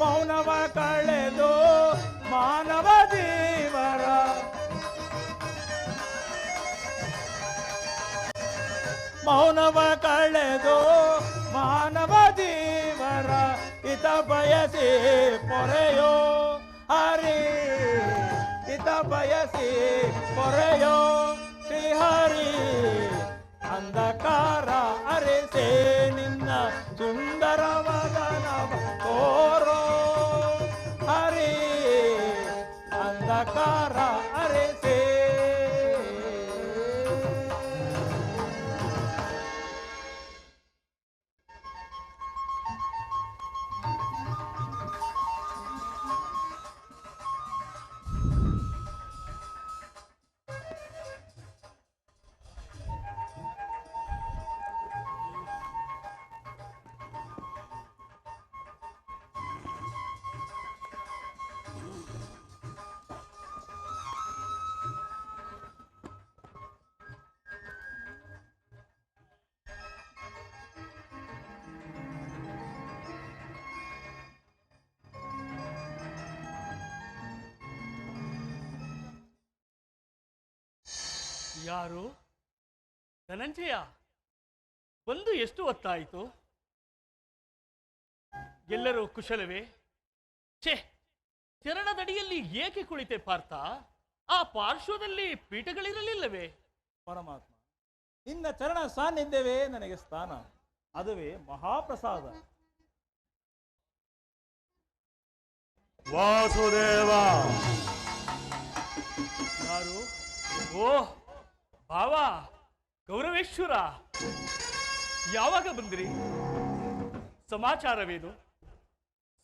ಮೌನವ ಕಳೆದು ಮಾನವ ಜೀವರ ಮೌನವ ಕಳೆದು ಮಾನವ ಜೀವರ ಹಿತ ಬಯಸಿ ಪೊರೆಯೋ ಹರಿ ಹಿತ ಬಯಸಿ ಪೊರೆಯೋ ಶ್ರೀಹರಿ ಅಂಧಕಾರ ಅರಿಸೆ ನಿನ್ನ ಸುಂದರ ವದನವ ತೋರೋ ಹರಿ ಅಂಧಕಾರ ಅರಿಸೆ ಯಾರು? ಧನಂಜಯ, ಬಂದು ಎಷ್ಟು ಹೊತ್ತಾಯಿತು? ಎಲ್ಲರೂ ಕುಶಲವೇ? ಛೇ, ಚರಣದಡಿಯಲ್ಲಿ ಏಕೆ ಕುಳಿತೆ ಪಾರ್ಥ? ಆ ಪಾರ್ಶ್ವದಲ್ಲಿ ಪೀಠಗಳಿರಲಿಲ್ಲವೇ? ಪರಮಾತ್ಮ, ನಿನ್ನ ಚರಣ ಸಾನ್ನಿಧ್ಯವೇ ನನಗೆ ಸ್ಥಾನ, ಅದುವೇ ಮಹಾಪ್ರಸಾದ. ವಾಸುದೇವ. ಯಾರು? ಓ ಭಾವ, ಗೌರವೇಶ್ವರ, ಯಾವಾಗ ಬಂದಿರಿ? ಸಮಾಚಾರವೇನು?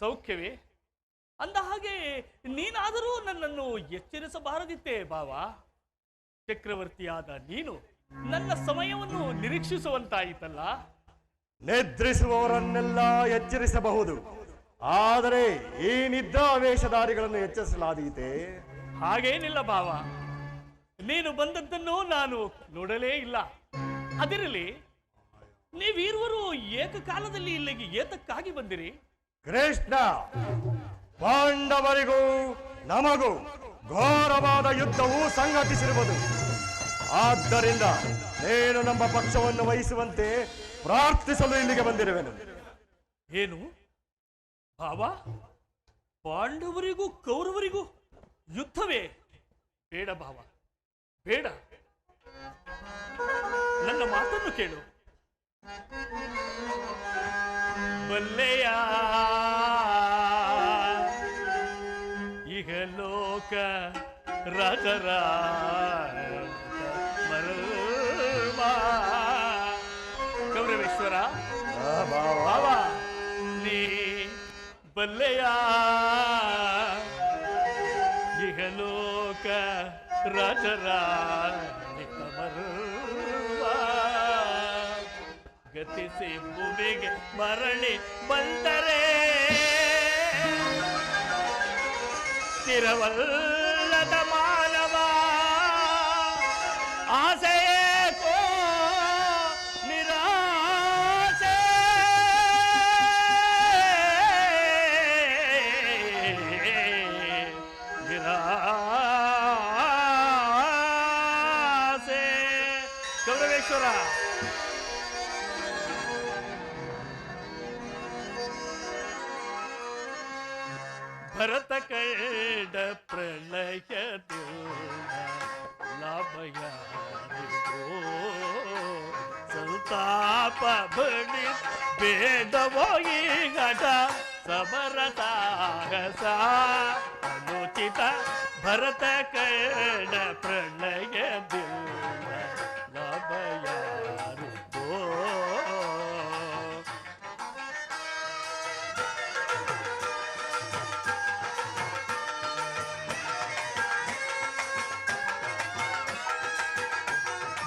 ಸೌಖ್ಯವೇ? ಅಂದ ಹಾಗೆ ನೀನಾದರೂ ನನ್ನನ್ನು ಎಚ್ಚರಿಸಬಾರದಿತ್ತೇ ಭಾವ? ಚಕ್ರವರ್ತಿಯಾದ ನೀನು ನನ್ನ ಸಮಯವನ್ನು ನಿರೀಕ್ಷಿಸುವಂತಾಯಿತಲ್ಲ. ನಿದ್ರಿಸುವವರನ್ನೆಲ್ಲ ಎಚ್ಚರಿಸಬಹುದು, ಆದರೆ ಈ ನಿದ್ರಾವೇಶಧಾರಿಗಳನ್ನು ಎಚ್ಚರಿಸಲಾದೀತೆ? ಹಾಗೇನಿಲ್ಲ ಭಾವ, ನೀನು ಬಂದದ್ದನ್ನು ನಾನು ನೋಡಲೇ ಇಲ್ಲ. ಅದಿರಲಿ, ನೀವಿರುವರು ಏಕಕಾಲದಲ್ಲಿ ಇಲ್ಲಿಗೆ ಏತಕ್ಕಾಗಿ ಬಂದಿರಿ? ಕೃಷ್ಣ, ಪಾಂಡವರಿಗೂ ನಮಗೂ ಘೋರವಾದ ಯುದ್ಧವು ಸಂಘಟಿಸಿರುವುದು. ಆದ್ದರಿಂದ ನೀನು ನಮ್ಮ ಪಕ್ಷವನ್ನು ವಹಿಸುವಂತೆ ಪ್ರಾರ್ಥಿಸಲು ಇಲ್ಲಿಗೆ ಬಂದಿರುವೆನು. ಏನು ಭಾವ? ಪಾಂಡವರಿಗೂ ಕೌರವರಿಗೂ ಯುದ್ಧವೇ? ಬೇಡ ಭಾವ, ಬೇಡ. ನನ್ನ ಮಾತನ್ನು ಕೇಳು. ಬಲ್ಲೆಯ ಇಹಲೋಕ ರಾಜರ ಗೌರವೇಶ್ವರ, ಭಾವ, ನೀ ಬಲ್ಲೆಯ ಇಹಲೋಕ ರಾಜರ ಗತಿಸಿ ಭೂಮಿಗೆ ಮರಳಿ ಬಂದರೆ ಸ್ಥಿರವಲ್ಲದ ಮಾನವ ಆಸೆಯೇಕೋ ನಿರಾಸೆ. ಸಂತಾಪ ಬಡಿ ಬೇಡವೋ ಈ ಘಟ ಸಮರ ಸಾಹಸ ಅನುಚಿತ ಭರತ ಕರ್ಣ ಪ್ರಣಯದಿಲ್ಲ ಲಾಭ ಯಾರಿಗೋ.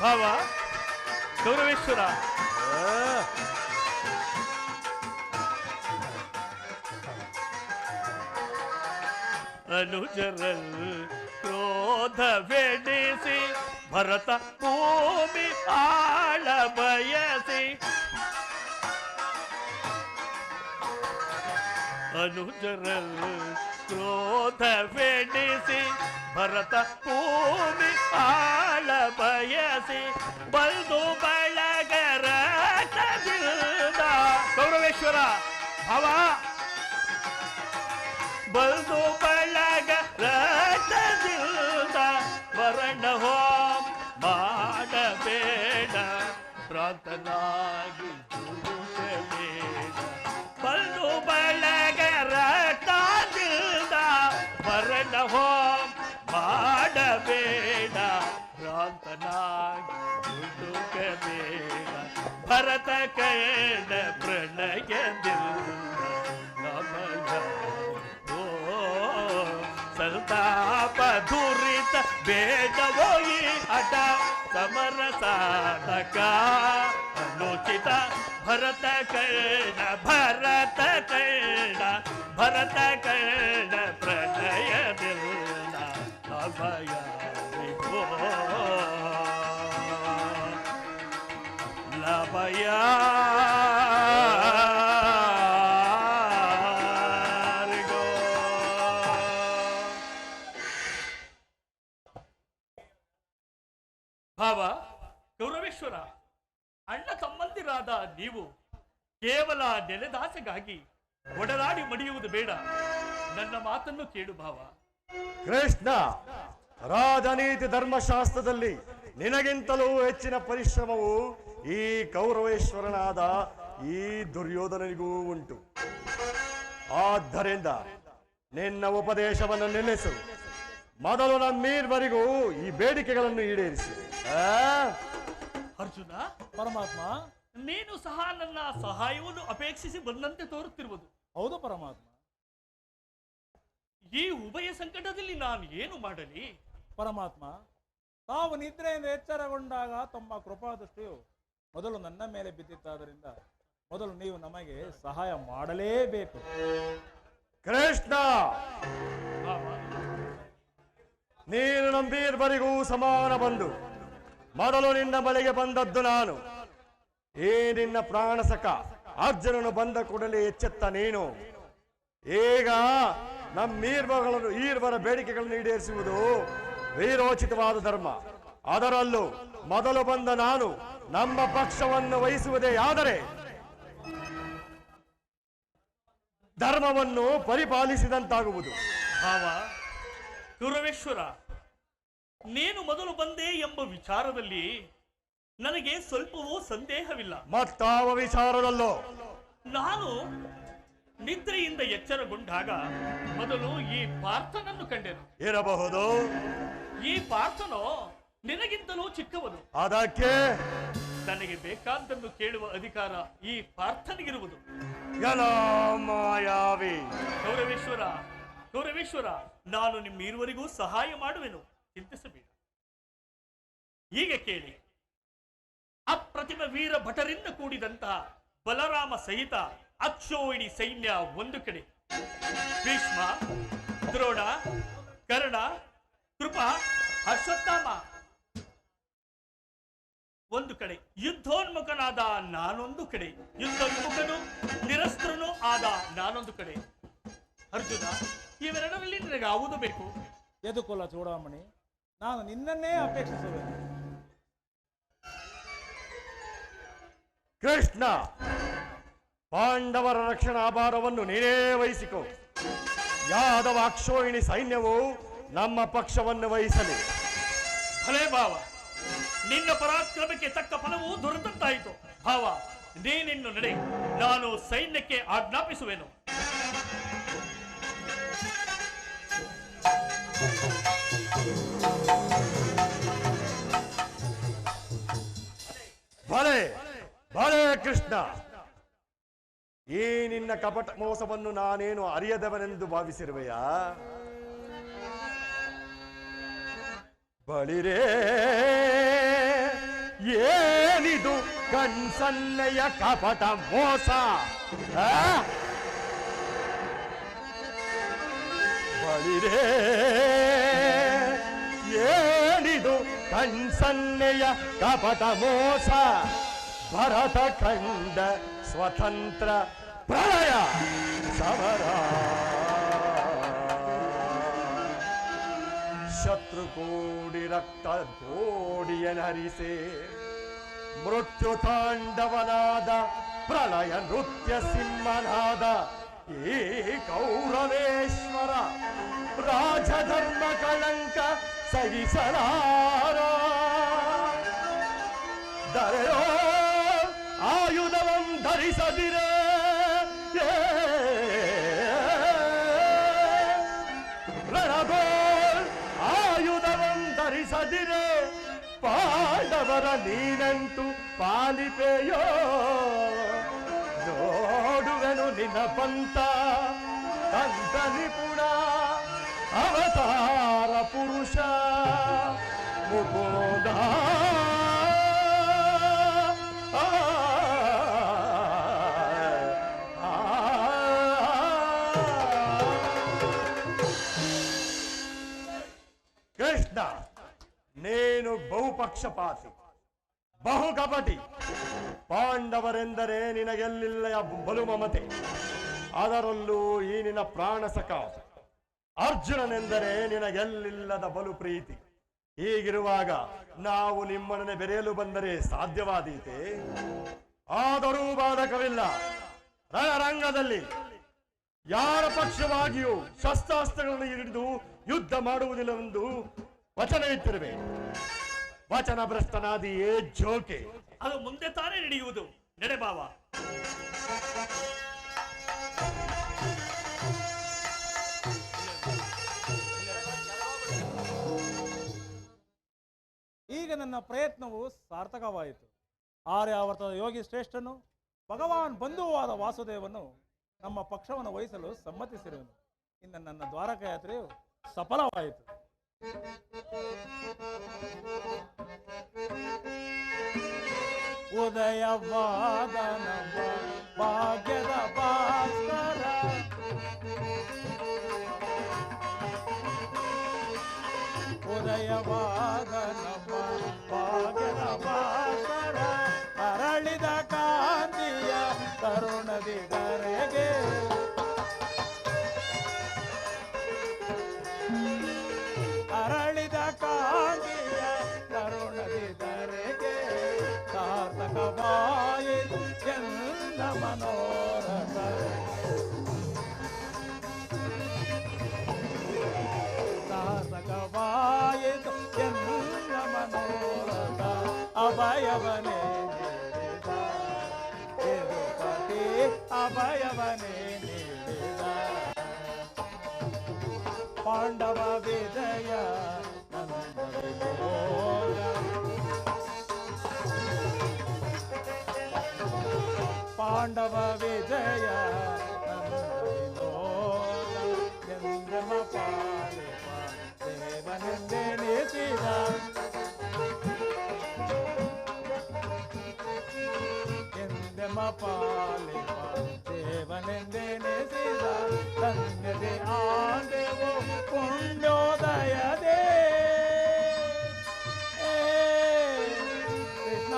ಭಾವ ಗೌರವೇಶ್ವರ, ಅನುಜರಲ್ ಕ್ರೋಧವೆಡಿಸಿ ಭರತ ಭೂಮಿ ಆಳ ಬಯಸಿ ಅನುಜರಲ್ ಕ್ರೋಧವೆಡಿಸಿ ಭರತ ಭೂಮಿ ಆಳ ಬಯಸಿ ಬಲ್ದು ಬಳಗರ ಗೌರವೇಶ್ವರ ಭಾವ ಬಲ್ದು ಬಳಗ ರಕ್ತದಿಂದ ಮರಣ ಹೋಮ ಮಾಡಬೇಡ ಪ್ರಾರ್ಥನಾಗಿ ದುರುಕಬೇಡ. ಬಲ್ದು ಬಳಗ ರಕ್ತದಿಂದ ಮರಣ ಹೋಮ ಮಾಡಬೇಡ ಪ್ರಾರ್ಥನಾಗಿ ದುರುಕಬೇಡ. ಭರತ ಕರ್ಣ ಪ್ರಣಯದಿಲ್ಲ ಸಂತಾಪ ದುರಿತ ಬೇಡವೋ ಈ ಹಠ ಸಮರ ಸಾಧಕ ಅನುಚಿತ ಭರತ ಕರ್ಣ ಭರತ ಕರ್ಣ ಭರತ ಕರ್ಣ ಪ್ರಣಯದಿಲ್ಲ ಅಭಯ ಲಭಯ ಭಾವ ಗೌರವೇಶ್ವರ, ಅಣ್ಣ ತಮ್ಮಂದಿರಾದ ನೀವು ಕೇವಲ ನೆಲೆದಾಸೆಗಾಗಿ ಒಡನಾಡಿ ಮಡಿಯುವುದು ಬೇಡ. ನನ್ನ ಮಾತನ್ನು ಕೇಳು ಭಾವ. ಕೃಷ್ಣ, ರಾಜನೀತಿ ಧರ್ಮಶಾಸ್ತ್ರದಲ್ಲಿ ನಿನಗಿಂತಲೂ ಹೆಚ್ಚಿನ ಪರಿಶ್ರಮವು ಈ ಕೌರವೇಶ್ವರನಾದ ಈ ದುರ್ಯೋಧನನಿಗೂ ಉಂಟು. ಆದ್ದರಿಂದ ನಿನ್ನ ಉಪದೇಶವನ್ನು ನಿಲ್ಲಿಸು. ಮೊದಲು ನಮ್ಮೀರ್ವರೆಗೂ ಈ ಬೇಡಿಕೆಗಳನ್ನು ಈಡೇರಿಸಿ. ಅರ್ಜುನ, ಪರಮಾತ್ಮ, ನೀನು ಸಹ ನನ್ನ ಸಹಾಯವನ್ನು ಅಪೇಕ್ಷಿಸಿ ಬಂದಂತೆ ತೋರುತ್ತಿರುವುದು. ಹೌದು ಪರಮಾತ್ಮ. ಈ ಉಭಯ ಸಂಕಟದಲ್ಲಿ ನಾನು ಏನು ಮಾಡಲಿ? ಪರಮಾತ್ಮ, ತಾವು ನಿದ್ರೆಯಿಂದ ಎಚ್ಚರಗೊಂಡಾಗ ತಮ್ಮ ಕೃಪಾದೃಷ್ಟಿಯು ಮೊದಲು ನನ್ನ ಮೇಲೆ ಬಿದ್ದಿತ್ತಾದ್ದರಿಂದ ಮೊದಲು ನೀವು ನಮಗೆ ಸಹಾಯ ಮಾಡಲೇಬೇಕು. ಕೃಷ್ಣ, ನೀನು ನಂಬೀರ್ವರಿಗೂ ಸಮಾನ ಬಂದು ಮೊದಲು ನಿನ್ನ ಬಳಿಗೆ ಬಂದದ್ದು ನಾನು. ಈ ನಿನ್ನ ಪ್ರಾಣಸಕ ಅರ್ಜುನನು ಬಂದ ಕೂಡಲೇ ಎಚ್ಚೆತ್ತ ನೀನು. ಈಗ ಈರ್ವರ ಬೇಡಿಕೆಗಳನ್ನು ಈಡೇರಿಸುವುದು ವೀರೋಚಿತವಾದ ಧರ್ಮ. ಅದರಲ್ಲೂ ಮೊದಲು ಬಂದ ನಾನು ನಮ್ಮ ಪಕ್ಷವನ್ನು ವಹಿಸುವುದೇ ಆದರೆ ಧರ್ಮವನ್ನು ಪರಿಪಾಲಿಸಿದಂತಾಗುವುದು. ಭಾವ ಗೌರವೇಶ್ವರ, ನೀನು ಮೊದಲು ಬಂದೆ ಎಂಬ ವಿಚಾರದಲ್ಲಿ ನನಗೆ ಸ್ವಲ್ಪವೂ ಸಂದೇಹವಿಲ್ಲ. ಮತ್ತಾವ ವಿಚಾರದಲ್ಲೋ? ನಾನು ನಿದ್ರೆಯಿಂದ ಎಚ್ಚರಗೊಂಡಾಗ ಮೊದಲು ಈ ಪಾರ್ಥನನ್ನು ಕಂಡೆನು. ಇರಬಹುದು. ಈ ಪಾರ್ಥನೋ ನಿನಗಿಂತಲೂ ಚಿಕ್ಕವನು. ಅದಕ್ಕೆ ನನಗೆ ಬೇಕಾದ್ದನ್ನು ಕೇಳುವ ಅಧಿಕಾರ ಈ ಪಾರ್ಥನಿಗಿರುವುದು. ಮಾಯಾವಿ. ಗೌರವೇಶ್ವರ, ನಾನು ನಿಮ್ಮಿರುವರಿಗೂ ಸಹಾಯ ಮಾಡುವೆನು, ಚಿಂತಿಸಬೇಡ. ಈಗ ಕೇಳಿ, ಅಪ್ರತಿಮ ವೀರ ಭಟರಿಂದ ಕೂಡಿದಂತಹ ಬಲರಾಮ ಸಹಿತ ಅಕ್ಷೋಹಿಣಿ ಸೈನ್ಯ ಒಂದು ಕಡೆ, ಭೀಷ್ಮ, ದ್ರೋಣ, ಕರ್ಣ, ಕೃಪ, ಅಶ್ವತ್ಥಾಮ ಒಂದು ಕಡೆ, ಯುದ್ಧೋನ್ಮುಖನಾದ ನಾನೊಂದು ಕಡೆ, ಯುದ್ಧೋನ್ಮುಖನು ನಿರಸ್ತ್ರನೂ ಆದ ನಾನೊಂದು ಕಡೆ. ಅರ್ಜುನ, ಇವೆರಡರಲ್ಲಿ ನಿನಗೆ ಯಾವುದು ಬೇಕು? ಯದುಕುಲ ಚೂಡಾಮಣಿ, ನಾನು ನಿನ್ನನ್ನೇ ಅಪೇಕ್ಷಿಸುವೆನು. ಕೃಷ್ಣ, ಪಾಂಡವರ ರಕ್ಷಣಾ ಭಾರವನ್ನು ನೀನೇ ವಹಿಸಿಕೊ. ಯಾದವ ಅಕ್ಷೋಹಿಣಿ ಸೈನ್ಯವು ನಮ್ಮ ಪಕ್ಷವನ್ನು ವಹಿಸಲಿ. ಭಲೇ ಭಾವ, ನಿನ್ನ ಪರಾಕ್ರಮಕ್ಕೆ ತಕ್ಕ ಫಲವು ದೊರೆತಂತಾಯಿತು. ಭಾವ, ನೀನಿನ್ನು ನಡೆ, ನಾನು ಸೈನ್ಯಕ್ಕೆ ಆಜ್ಞಾಪಿಸುವೆನು. ಭಲೆ ಭಲೆ ಕೃಷ್ಣ, ಈ ನಿನ್ನ ಕಪಟ ಮೋಸವನ್ನು ನಾನೇನು ಅರಿಯದವನೆಂದು ಭಾವಿಸಿರುವೆಯಾ? ಬಳಿರೇ, ಏನಿದು ಕಣ್ಸನ್ನೆಯ ಕಪಟ ಮೋಸ? ಬಳಿರೇ, ಏನಿದು ಕಣ್ಸನ್ನೆಯ ಕಪಟ ಮೋಸ? ಭರತ ಖಂಡ ಸ್ವತಂತ್ರ ಪ್ರಳಯ ಸಮರ, ಶತ್ರುಕೋಡಿ ರಕ್ತ ಗೋಡಿಯನರಿಸೆ, ಮೃತ್ಯು ತಾಂಡವನಾದ ಪ್ರಳಯ ನೃತ್ಯ ಸಿಂಹನಾದ ಈ ಕೌರವೇಶ್ವರ ರಾಜಧರ್ಮ ಕಳಂಕ ಸಹಿಸಲಾರ. ದರೆಯೋ ಆಯುಧವಂ ಧರಿಸದಿರೆ, ರಣಗೋಲ್ ಆಯುಧವಂ ಧರಿಸದಿರೆ, ಪಾಂಡವರ ನೀನಂತೂ ಪಾಲಿಪೆಯೋ. ನೋಡುವೆನು ನಿನ್ನ ಪಂಥ ತಂತ್ರ ನಿಪುಣ, ಅವತಾರ ಪುರುಷ ಮುಕುಂದ. ಕೃಷ್ಣ, ನೀನು ಬಹುಪಕ್ಷಪಾತಿ, ಬಹುಕಪಟಿ. ಪಾಂಡವರೆಂದರೆ ನಿನಗೆಲ್ಲಿಲ್ಲ ಬಲು ಮಮತೆ, ಅದರಲ್ಲೂ ಈ ನಿನ್ನ ಪ್ರಾಣ ಸಖ ಅರ್ಜುನನೆಂದರೆ ನಿನಗೆಲ್ಲಿಲ್ಲದ ಬಲು ಪ್ರೀತಿ. ಹೀಗಿರುವಾಗ ನಾವು ನಿಮ್ಮನ್ನೇ ಬೆರೆಯಲು ಬಂದರೆ ಸಾಧ್ಯವಾದೀತೆ? ಆದರೂ ಬಾಧಕವಿಲ್ಲ. ರಣರಂಗದಲ್ಲಿ ಯಾರ ಪಕ್ಷವಾಗಿಯೂ ಶಸ್ತ್ರಾಸ್ತ್ರಗಳನ್ನು ಹಿಡಿದು ಯುದ್ಧ ಮಾಡುವುದಿಲ್ಲವೆಂದು ವಚನವಿತ್ತಿರುವೆ. ವಚನ ಭ್ರಷ್ಟನಾದಿಯೇ ಜೋಕೆ. ಅದು ಮುಂದೆ ತಾನೇ ನಡೆಯುವುದು. ನಡೆ ಭಾವ. ಈಗ ನನ್ನ ಪ್ರಯತ್ನವು ಸಾರ್ಥಕವಾಯಿತು. ಆರ್ಯಾವರ್ತದ ಯೋಗಿ ಶ್ರೇಷ್ಠನು ಭಗವಾನ್ ಬಂಧುವಾದ ವಾಸುದೇವನು ನಮ್ಮ ಪಕ್ಷವನ್ನು ವಹಿಸಲು ಸಮ್ಮತಿಸಿರುವನು. ಇನ್ನು ನನ್ನ ದ್ವಾರಕ ಯಾತ್ರೆಯು ಸಫಲವಾಯಿತು. ಉದಯವಾದ ನಮ್ಮ ಭಾಗ್ಯದ ಭಾಸ್ಕರ, ಉದಯವಾದ ನಮ್ಮ ಭಾಗ್ಯದ ಭಾಸ್ಕರ, ಅರಳಿದ ಕಾಂತಿಯ ಕರುಣದಿ ಕರೆಗೆ, ಅರಳಿದ ಕಾಂತಿಯ ಕರುಣದಿ ಕರೆಗೆ, ಸಾರ್ಥಕವಾಯಿತು ಚಂದ ಮನೋರಥ, ಸಾರ್ಥಕವಾಯಿತು ಚಂದ ಮನೋರಥ. ಅಭಯವನೇ ನೀಡಿದ ತಿರುಪತಿ, ಅಭಯವನೇ ನೀಡಿದ ಪಾಂಡವ ವಿಜಯ ಪಾಂಡವ ವಿಜಯ ಚಂದ್ರಮ ಪಾಲಿಪ ದೇವನೆಂದೆನಿಸಿದ, ಚಂದ್ರಮ ಪಾಲಿಪ ದೇವನೆಂದೆನಿಸಿದ, ತಂದೆದೆ ಆದೆವು ಪುಣ್ಯೋದಯದೇ. ಕೃಷ್ಣ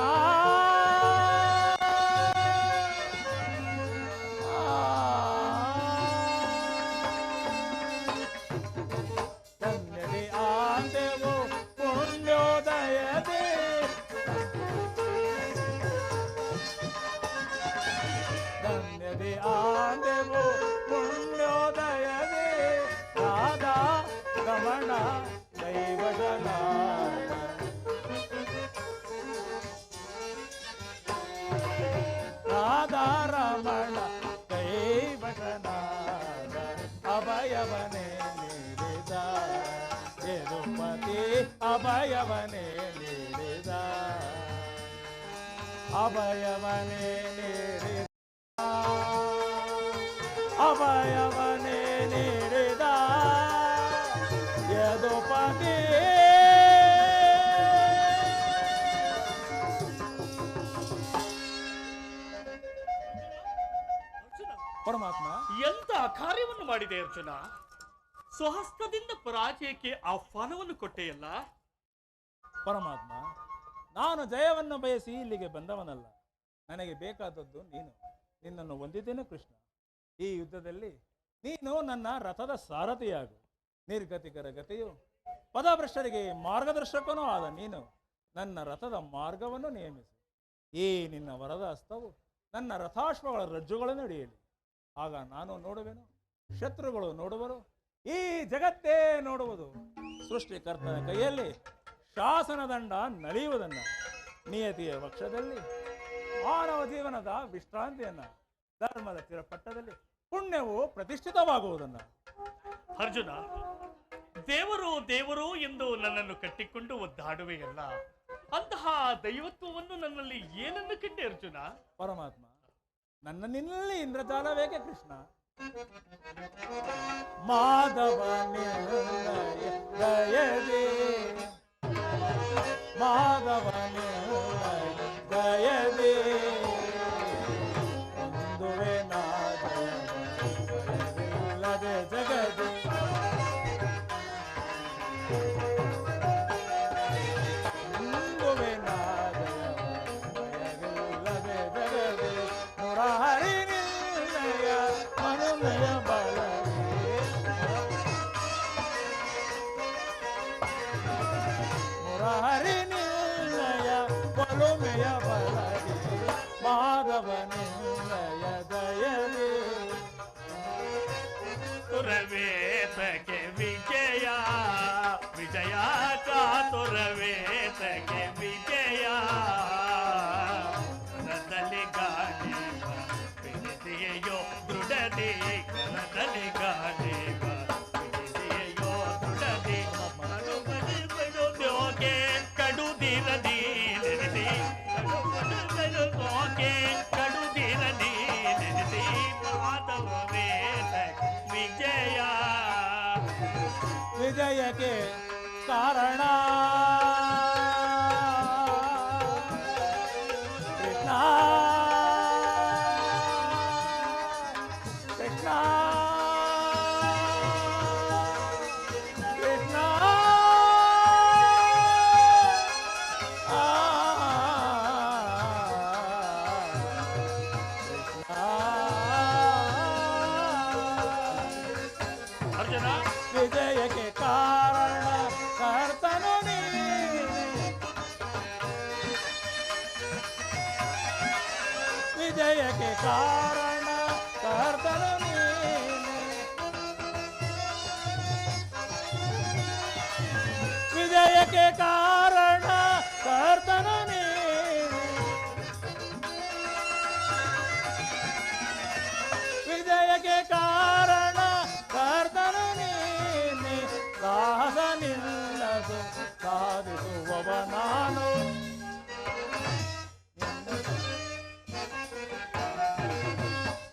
ತಂದೆದೆ ಆದೆವು ಪುಣ್ಯೋದಯದೇ, ಧನ್ಯದೆ ಆದೆವು ಪುಣ್ಯೋದಯದೇ. ರಾಧಾ ರಮಣ ದೈವಜನ ರಮಣ ಕೈವಶನಾದ ಅಭಯವನೇ ನೀಡಿದ ಯದುಪತಿ ಅಭಯವನೇ ನೀಡಿದ ಅಭಯವನೇ ನೀಡಿದ ಅಭಯವನೇ ನೀಡಿದ ಯದುಪತಿ ಪರಮಾತ್ಮ ಎಂತ ಕಾರ್ಯವನ್ನು ಮಾಡಿದೆ ಅರ್ಜುನ. ಸ್ವಹಸ್ತದಿಂದ ಪರಾಜಯಕ್ಕೆ ಆಹ್ವಾನವನ್ನು ಕೊಟ್ಟೆಯಲ್ಲ. ಪರಮಾತ್ಮ, ನಾನು ಜಯವನ್ನು ಬಯಸಿ ಇಲ್ಲಿಗೆ ಬಂದವನಲ್ಲ. ನನಗೆ ಬೇಕಾದದ್ದು ನೀನು. ನಿನ್ನನ್ನು ಹೊಂದಿದ್ದೇನೆ ಕೃಷ್ಣ. ಈ ಯುದ್ಧದಲ್ಲಿ ನೀನು ನನ್ನ ರಥದ ಸಾರಥಿಯಾಗು. ನಿರ್ಗತಿಕರ ಗತಿಯು ಪದಭ್ರಷ್ಟರಿಗೆ ಮಾರ್ಗದರ್ಶಕನೂ ಆದ ನೀನು ನನ್ನ ರಥದ ಮಾರ್ಗವನ್ನು ನಿಯಮಿಸು. ಈ ನಿನ್ನ ವರದ ಹಸ್ತವು ನನ್ನ ರಥಾಶ್ವಗಳ ರಜ್ಜುಗಳನ್ನು ಹಿಡಿಯಲಿ. ಆಗ ನಾನು ನೋಡುವೆನು, ಶತ್ರುಗಳು ನೋಡುವರು, ಈ ಜಗತ್ತೇ ನೋಡುವುದು. ಸೃಷ್ಟಿಕರ್ತನ ಕೈಯಲ್ಲಿ ಶಾಸನದಂಡ ನಲಿಯುವುದನ್ನು, ನಿಯತಿಯ ವಕ್ಷದಲ್ಲಿ ಮಾನವ ಜೀವನದ ವಿಶ್ರಾಂತಿಯನ್ನ, ಧರ್ಮದ ಚಿರಪಟ್ಟದಲ್ಲಿ ಪುಣ್ಯವು ಪ್ರತಿಷ್ಠಿತವಾಗುವುದನ್ನು. ಅರ್ಜುನ, ದೇವರು ದೇವರು ಎಂದು ನನ್ನನ್ನು ಕಟ್ಟಿಕೊಂಡು ಒದ್ದಾಡುವೆಯಲ್ಲ, ಅಂತಹ ದೈವತ್ವವನ್ನು ನನ್ನಲ್ಲಿ ಏನನ್ನು ಕಂಡೆ ಅರ್ಜುನ? ಪರಮಾತ್ಮ, ನನ್ನ ನಿನ್ನಲ್ಲಿ ಇಂದ್ರಜಾಲವೇಕೆ ಕೃಷ್ಣ? ಮಾಧವ ದಯದೇ ಮಾಧವ ದಯದೇ ಒಂದುವೆ ನಾದಯವಿಲ್ಲದೆ ಜಗದೇ ಒಂದುವೆ ನಾದಯವಿಲ್ಲದೆ ಜಗದೇ ಮುರಾರಿ ನಿನ್ನಯ ಮನುಮಯ ಬಲವೇ ಮುರಾರಿ ನಿನ್ನಯ ಬಲುಮೆಯ ಬಲವೇ ಮಾಧವ ನಿನ್ನಯ ದಯದೇ ತುರವೇತಕ್ಕೆ ವಿಜಯ ವಿಜಯ ಚಾತುರವೇತಕ್ಕೆ ವಿಜಯ ಕನದಲ್ಲಿ ಗಾಳಿವ ಬಿಡಿದೆಯೋ ದೃಢತೆ ಕನದಲ್ಲಿ ಗಾಳಿವ ಬಿಡಿದೆಯೋ ದೃಢತೆ ಮನುಮನುಗೆ ಕಡುದಿರದಿ ನೆನೆಸಿ ಕಡುಮನುಗೆ ಕಡುದಿರದಿ ನೆನೆಸಿ ಮಾಧವ ವೇದ ವಿಜಯ ವಿಜಯಕ್ಕೆ ಕಾರಣ ಕೃಷ್ಣ ಕೃಷ್ಣ ಕೃಷ್ಣ ಅರ್ಜುನ, ವಿಜಯಕ್ಕೆ ಕಾರಣ ಕರ್ತನು ನೀನೆ. ವಿಜಯಕ್ಕೆ ಕಾರಣ ಕರ್ತನು ನೀನೆ. ವಿಜಯಕ್ಕೆ ಕಾರಣ ಕರ್ತನು ನೀನೆ. ವಿಜಯಕ್ಕೆ ಕಾರಣ ಕರ್ತನು ನೀನೆ. ಸಾಹಸ ನಿಲ್ಲದು ಸಾಧಿಸುವವ ನಾನು.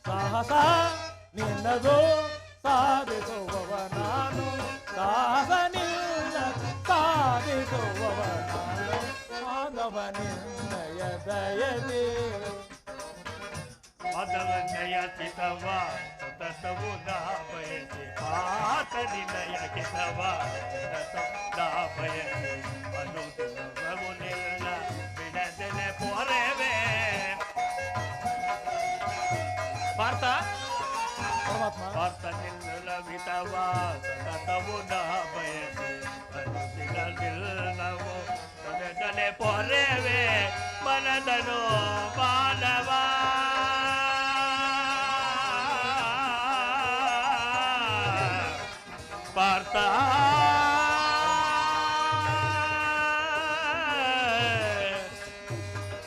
ಸಾಹಸ ನಿಲ್ಲದು ಸಾಧಿಸುವವ ನಾನು. ಸಾಹಸ ನಿಲ್ಲದು ಸಾಧಿಸುವವ ನಾನು. ಮಾಧವ ನಿನ್ನಯ ದಯದೇ ಮಾಧವನಯ ಚಿತವ ಸತತವು ನಾ ಬಯಸಿ ಆತನಿನಯ ಕಿತವ ಸತತವು ನಾ ಬಯಸಿ ಅನುದಿನವೂ ನಿಲ್ಲ ಬಿಡದನೆ ಪೊರೆವೆ. ಭಾರತ ಪರಮಾತ್ಮ, ಭಾರತ ನಿಲ್ಲವಿತವ ಸತತವು ನಾ ಬಯಸಿ ಅನುದಿನ ನಿಲ್ಲವು ಬಿಡದನೆ ಪೊರೆವೆ ಮನದನು ಮಾನವ. ಪಾರ್ಥ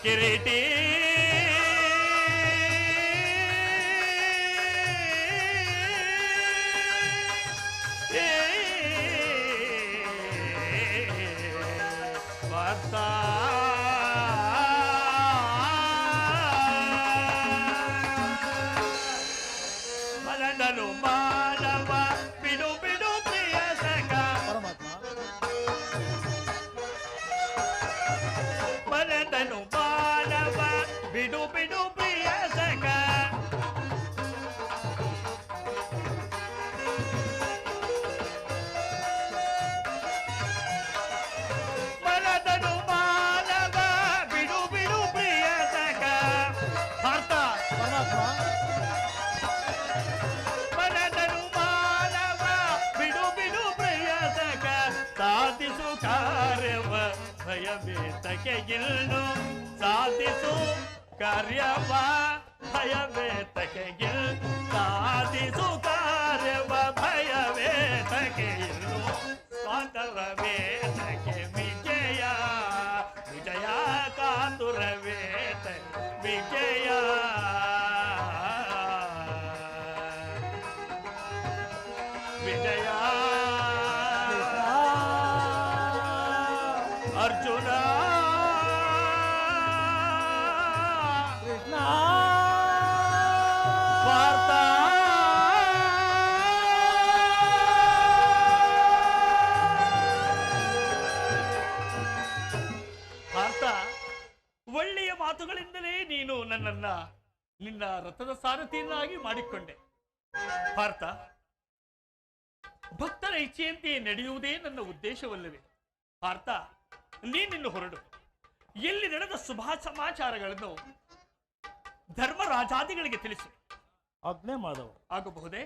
ಕಿರೀಟಿ ಮನದನು ಮಾನವ ಬಿಡು ಬಿಡು ಪ್ರಯತಕ ಸಾಧಿಸು ಕಾರ್ಯವ ಭಯವೇತಕೆ ಗೆಲ್ಲು ಸಾಧಿಸು ಕಾರ್ಯವ ಭಯವೇತಕೆ ಗೆಲ್ಲು ಸಾಧಿಸು ಕಾರ್ಯವ ಭಯವೇತಕೆ ಗೆಲ್ಲು ಸ್ವಾತಂತ್ರ್ಯವೇತಕೆ ವಿಜಯ ವಿಜಯ ಕಾತುರವೇತ ವಿಜಯ ವಿಜಯ ಅರ್ಜುನ ಕೃಷ್ಣ ಪಾರ್ಥ ಪಾರ್ಥ ಒಳ್ಳೆಯ ಮಾತುಗಳಿಂದಲೇ ನೀನು ನನ್ನನ್ನ ನಿನ್ನ ರಥದ ಸಾರಥಿಯನ್ನಾಗಿ ಮಾಡಿಕೊಂಡೆ ಪಾರ್ಥ. ಭಕ್ತರ ಇಚ್ಛೆಯಂತೆ ನಡೆಯುವುದೇ ನನ್ನ ಉದ್ದೇಶವಲ್ಲವೇ ಪಾರ್ಥ? ನೀನಿನ್ನು ಹೊರಡು. ಎಲ್ಲಿ ನಡೆದ ಶುಭ ಸಮಾಚಾರಗಳನ್ನು ಧರ್ಮರಾಜಾದಿಗಳಿಗೆ ತಿಳಿಸು. ಆಜ್ಞೆ ಮಾಧವ. ಆಗಬಹುದೇ?